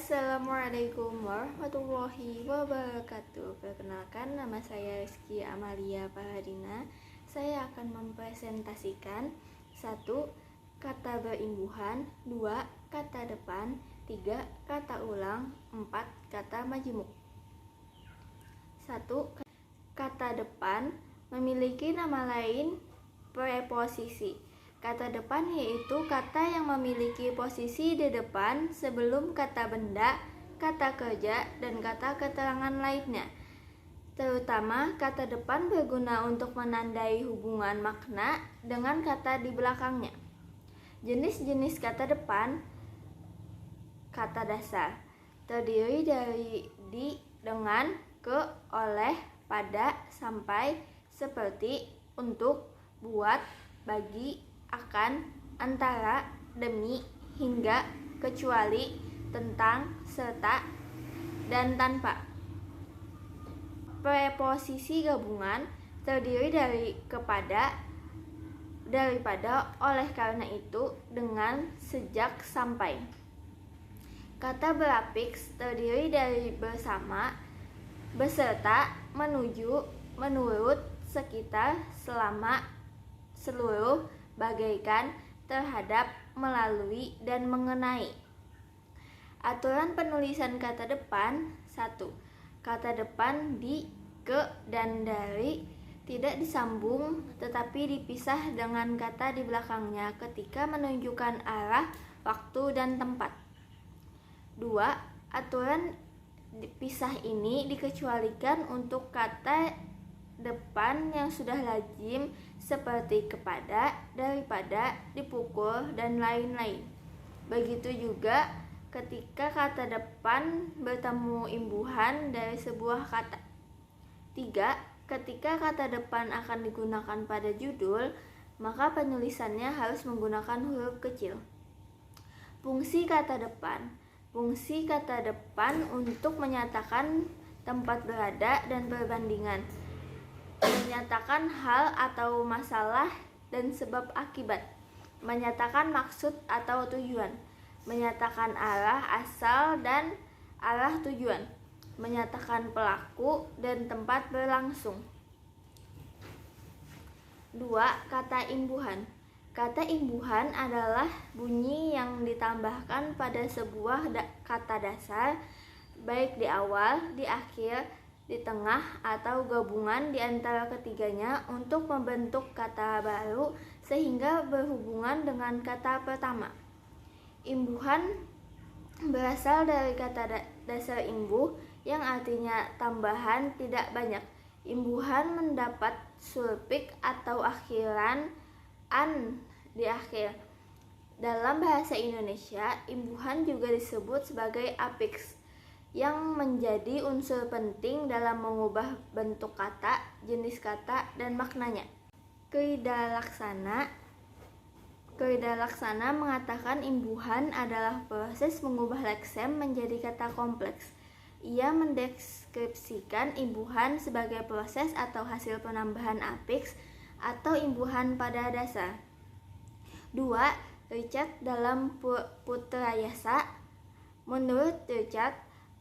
Assalamualaikum warahmatullahi wabarakatuh. Perkenalkan, nama saya Rizky Amalia Fahadina. Saya akan mempresentasikan 1. Kata berimbuhan, 2. Kata depan, 3. Kata ulang, 4. Kata majemuk. 1. Kata depan memiliki nama lain preposisi. Kata depan yaitu kata yang memiliki posisi di depan sebelum kata benda, kata kerja, dan kata keterangan lainnya. Terutama kata depan berguna untuk menandai hubungan makna dengan kata di belakangnya. Jenis-jenis kata depan: kata dasar terdiri dari di, dengan, ke, oleh, pada, sampai, seperti, untuk, buat, bagi, akan, antara, demi, hingga, kecuali, tentang, serta, dan tanpa. Preposisi gabungan terdiri dari kepada, daripada, oleh karena itu, dengan, sejak, sampai. Kata berafiks terdiri dari bersama, beserta, menuju, menurut, sekitar, selama, seluruh, bagaikan, terhadap, melalui, dan mengenai. Aturan penulisan kata depan: 1. Kata depan di, ke, dan dari tidak disambung tetapi dipisah dengan kata di belakangnya ketika menunjukkan arah, waktu, dan tempat. 2. Aturan pisah ini dikecualikan untuk kata depan yang sudah lazim seperti kepada, daripada, dipukul, dan lain-lain. Begitu juga ketika kata depan bertemu imbuhan dari sebuah kata. 3. Ketika kata depan akan digunakan pada judul, maka penulisannya harus menggunakan huruf kecil. Fungsi kata depan. Fungsi kata depan untuk menyatakan tempat berada dan perbandingan, menyatakan hal atau masalah dan sebab akibat, menyatakan maksud atau tujuan, menyatakan arah asal dan arah tujuan, menyatakan pelaku dan tempat berlangsung. 2. Kata imbuhan. Kata imbuhan adalah bunyi yang ditambahkan pada sebuah kata dasar, baik di awal, di akhir, di tengah, atau gabungan di antara ketiganya untuk membentuk kata baru sehingga berhubungan dengan kata pertama. Imbuhan berasal dari kata dasar imbuh yang artinya tambahan tidak banyak. Imbuhan mendapat sulfik atau akhiran an di akhir. Dalam bahasa Indonesia, imbuhan juga disebut sebagai afiks yang menjadi unsur penting dalam mengubah bentuk kata, jenis kata, dan maknanya. Kaidah laksana mengatakan imbuhan adalah proses mengubah leksem menjadi kata kompleks. Ia mendeskripsikan imbuhan sebagai proses atau hasil penambahan afiks atau imbuhan pada dasar. 2. Richard dalam Putrayasa. Menurut Richard,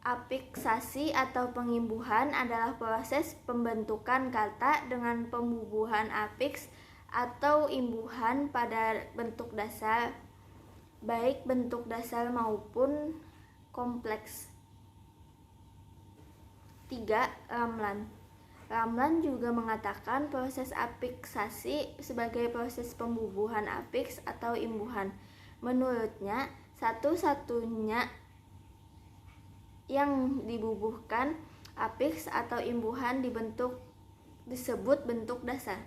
afiksasi atau pengimbuhan adalah proses pembentukan kata dengan pembubuhan afiks atau imbuhan pada bentuk dasar, baik bentuk dasar maupun kompleks. 3. Ramlan. Ramlan juga mengatakan proses afiksasi sebagai proses pembubuhan afiks atau imbuhan. Menurutnya, satu-satunya yang dibubuhkan afiks atau imbuhan disebut bentuk dasar.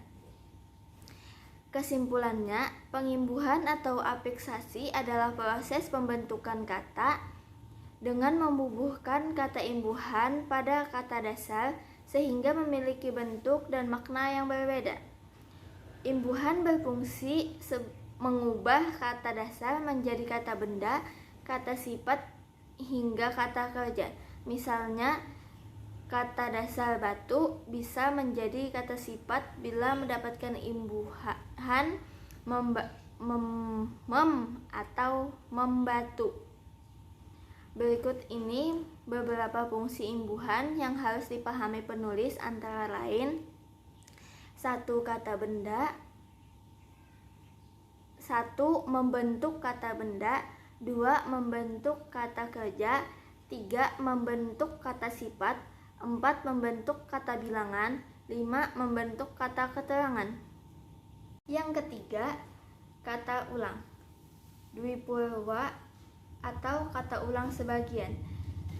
Kesimpulannya, pengimbuhan atau afiksasi adalah proses pembentukan kata dengan membubuhkan kata imbuhan pada kata dasar sehingga memiliki bentuk dan makna yang berbeda. Imbuhan berfungsi mengubah kata dasar menjadi kata benda, kata sifat, hingga kata kerja. Misalnya, kata dasar batu bisa menjadi kata sifat bila mendapatkan imbuhan mem atau membatu. Berikut ini beberapa fungsi imbuhan yang harus dipahami penulis, antara lain: 1. Kata benda. 1. Membentuk kata benda. 2. Membentuk kata kerja. 3. Membentuk kata sifat. 4. Membentuk kata bilangan. 5. Membentuk kata keterangan. Yang ketiga, kata ulang. Dwipurwa atau kata ulang sebagian.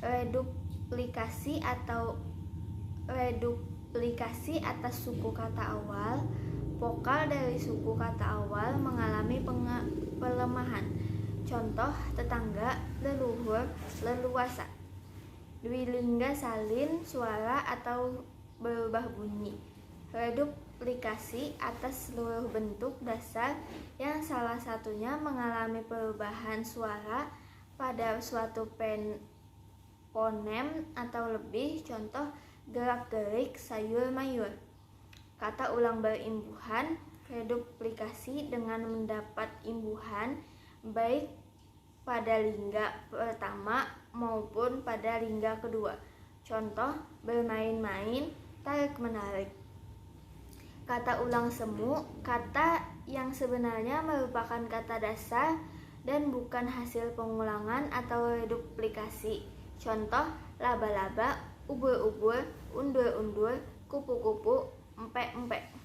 Reduplikasi atas suku kata awal. Vokal dari suku kata awal mengalami pelemahan. Contoh: tetangga, leluhur, leluasa. Dwilingga salin suara atau berubah bunyi. Reduplikasi atas seluruh bentuk dasar yang salah satunya mengalami perubahan suara pada suatu fonem atau lebih. Contoh: gerak-gerik, sayur-mayur. Kata ulang berimbuhan. Reduplikasi dengan mendapat imbuhan baik pada lingga pertama maupun pada lingga kedua. Contoh: bermain-main, tarik-menarik. Kata ulang semu, kata yang sebenarnya merupakan kata dasar dan bukan hasil pengulangan atau reduplikasi. Contoh: laba-laba, ubur-ubur, undur-undur, kupu-kupu, empek-empek.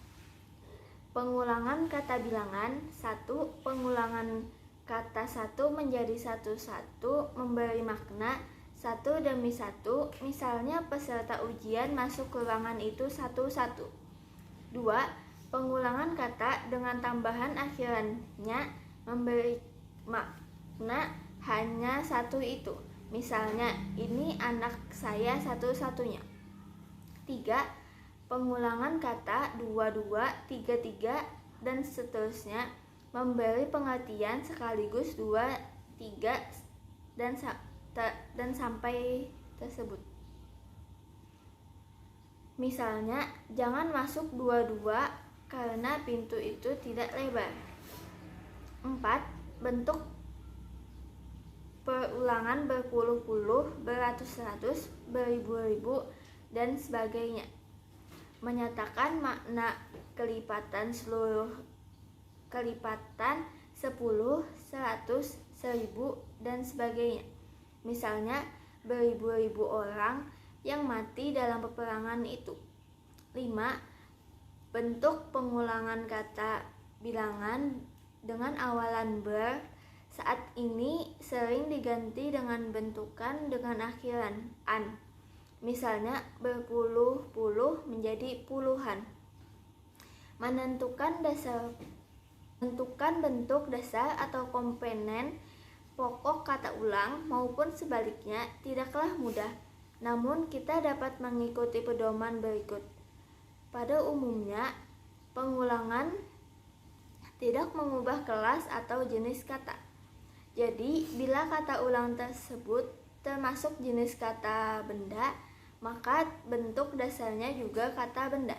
Pengulangan kata bilangan. 1. Pengulangan kata satu menjadi satu-satu memberi makna satu demi satu. Misalnya, peserta ujian masuk ke ruangan itu satu-satu. 2. Pengulangan kata dengan tambahan akhirannya memberi makna hanya satu itu. Misalnya, ini anak saya satu-satunya. 3. Pengulangan kata dua-dua, tiga-tiga, dan seterusnya memberi pengertian sekaligus dua, tiga, dan sampai tersebut. Misalnya, jangan masuk dua-dua karena pintu itu tidak lebar. 4. Bentuk perulangan berpuluh-puluh, beratus-ratus, beribu-ribu, dan sebagainya. Menyatakan makna kelipatan 10, 100, 1000, dan sebagainya. Misalnya, beribu-ribu orang yang mati dalam peperangan itu. 5. Bentuk pengulangan kata bilangan dengan awalan ber saat ini sering diganti dengan bentukan dengan akhiran an. Misalnya, berpuluh-puluh menjadi puluhan. Menentukan bentuk dasar atau komponen pokok kata ulang maupun sebaliknya tidaklah mudah. Namun, kita dapat mengikuti pedoman berikut. Pada umumnya, pengulangan tidak mengubah kelas atau jenis kata. Jadi, bila kata ulang tersebut termasuk jenis kata benda, maka bentuk dasarnya juga kata benda.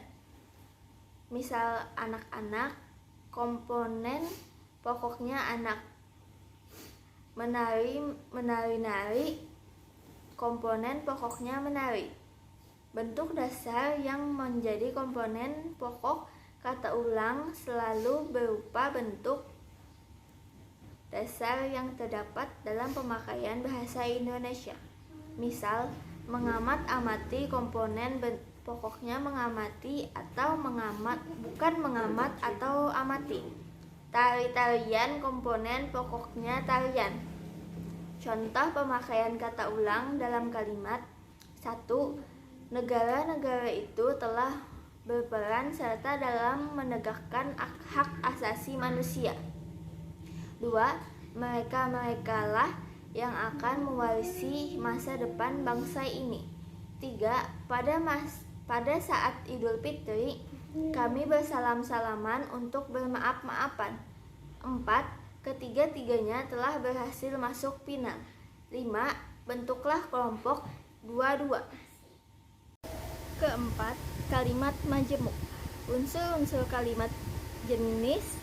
Misal, anak-anak, komponen pokoknya anak. Menari, komponen pokoknya menari. Bentuk dasar yang menjadi komponen pokok kata ulang selalu berupa bentuk dasar yang terdapat dalam pemakaian bahasa Indonesia. Misal, mengamat-amati, komponen pokoknya mengamati atau bukan mengamat atau amati. Tari-tarian, komponen pokoknya tarian. Contoh pemakaian kata ulang dalam kalimat: 1. Negara-negara itu telah berperan serta dalam menegakkan hak asasi manusia. 2. Mereka-merekalah yang akan mewarisi masa depan bangsa ini. 3. Pada saat Idul Fitri, kami bersalam-salaman untuk bermaaf-maafan. 4. Ketiga-tiganya telah berhasil masuk Pinang. 5. Bentuklah kelompok 2-2. Keempat, kalimat majemuk. Unsur-unsur kalimat jenis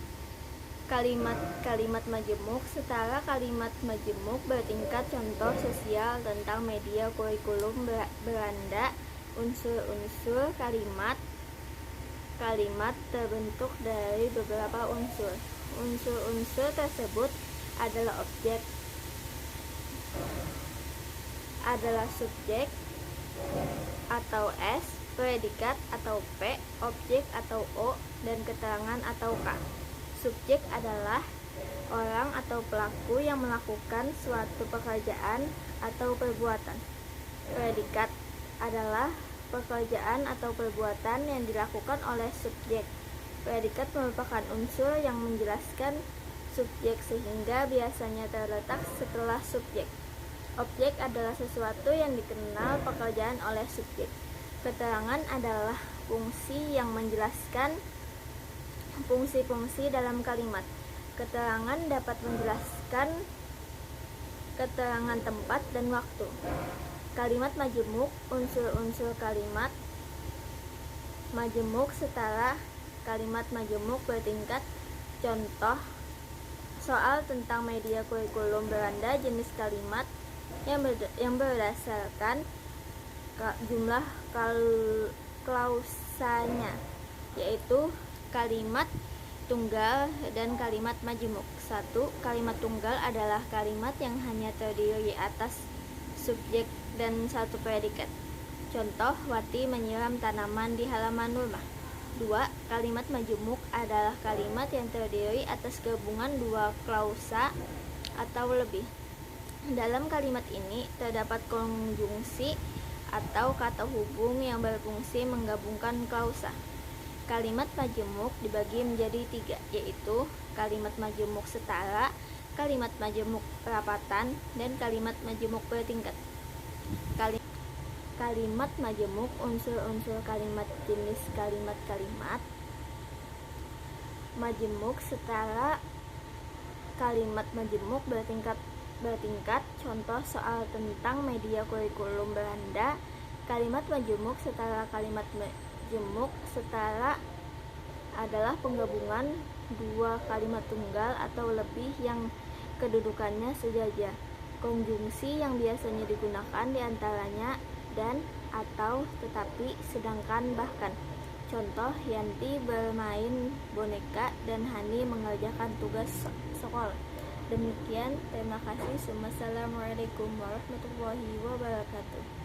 Kalimat-kalimat majemuk setara kalimat majemuk bertingkat contoh sosial tentang media kurikulum beranda. Unsur-unsur kalimat terbentuk dari beberapa unsur. Unsur-unsur tersebut adalah subjek atau S, predikat atau P, objek atau O, dan keterangan atau K. Subjek adalah orang atau pelaku yang melakukan suatu pekerjaan atau perbuatan. Predikat adalah pekerjaan atau perbuatan yang dilakukan oleh subjek. Predikat merupakan unsur yang menjelaskan subjek sehingga biasanya terletak setelah subjek. Objek adalah sesuatu yang dikenal pekerjaan oleh subjek. Keterangan adalah fungsi yang menjelaskan fungsi-fungsi dalam kalimat. Keterangan dapat menjelaskan keterangan tempat dan waktu. Kalimat majemuk. Unsur-unsur kalimat majemuk setara kalimat majemuk bertingkat. Contoh soal tentang media kurikulum beranda, jenis kalimat yang berdasarkan jumlah klausanya, yaitu kalimat tunggal dan kalimat majemuk. 1. Kalimat tunggal adalah kalimat yang hanya terdiri atas subjek dan satu predikat. Contoh, Wati menyiram tanaman di halaman rumah. 2. Kalimat majemuk adalah kalimat yang terdiri atas gabungan dua klausa atau lebih. Dalam kalimat ini terdapat konjungsi atau kata hubung yang berfungsi menggabungkan klausa. Kalimat majemuk dibagi menjadi 3, yaitu kalimat majemuk setara, kalimat majemuk perapatan, dan kalimat majemuk bertingkat. Kalimat majemuk. Unsur-unsur kalimat. Jenis kalimat-kalimat majemuk setara kalimat majemuk bertingkat. Contoh soal tentang media kurikulum beranda. Kalimat majemuk setara kalimat majemuk setara adalah penggabungan dua kalimat tunggal atau lebih yang kedudukannya sejajar. Konjungsi yang biasanya digunakan diantaranya dan, atau, tetapi, sedangkan, bahkan. Contoh, Yanti bermain boneka dan Hani mengerjakan tugas sekolah. Demikian, terima kasih. Wassalamualaikum warahmatullahi wabarakatuh.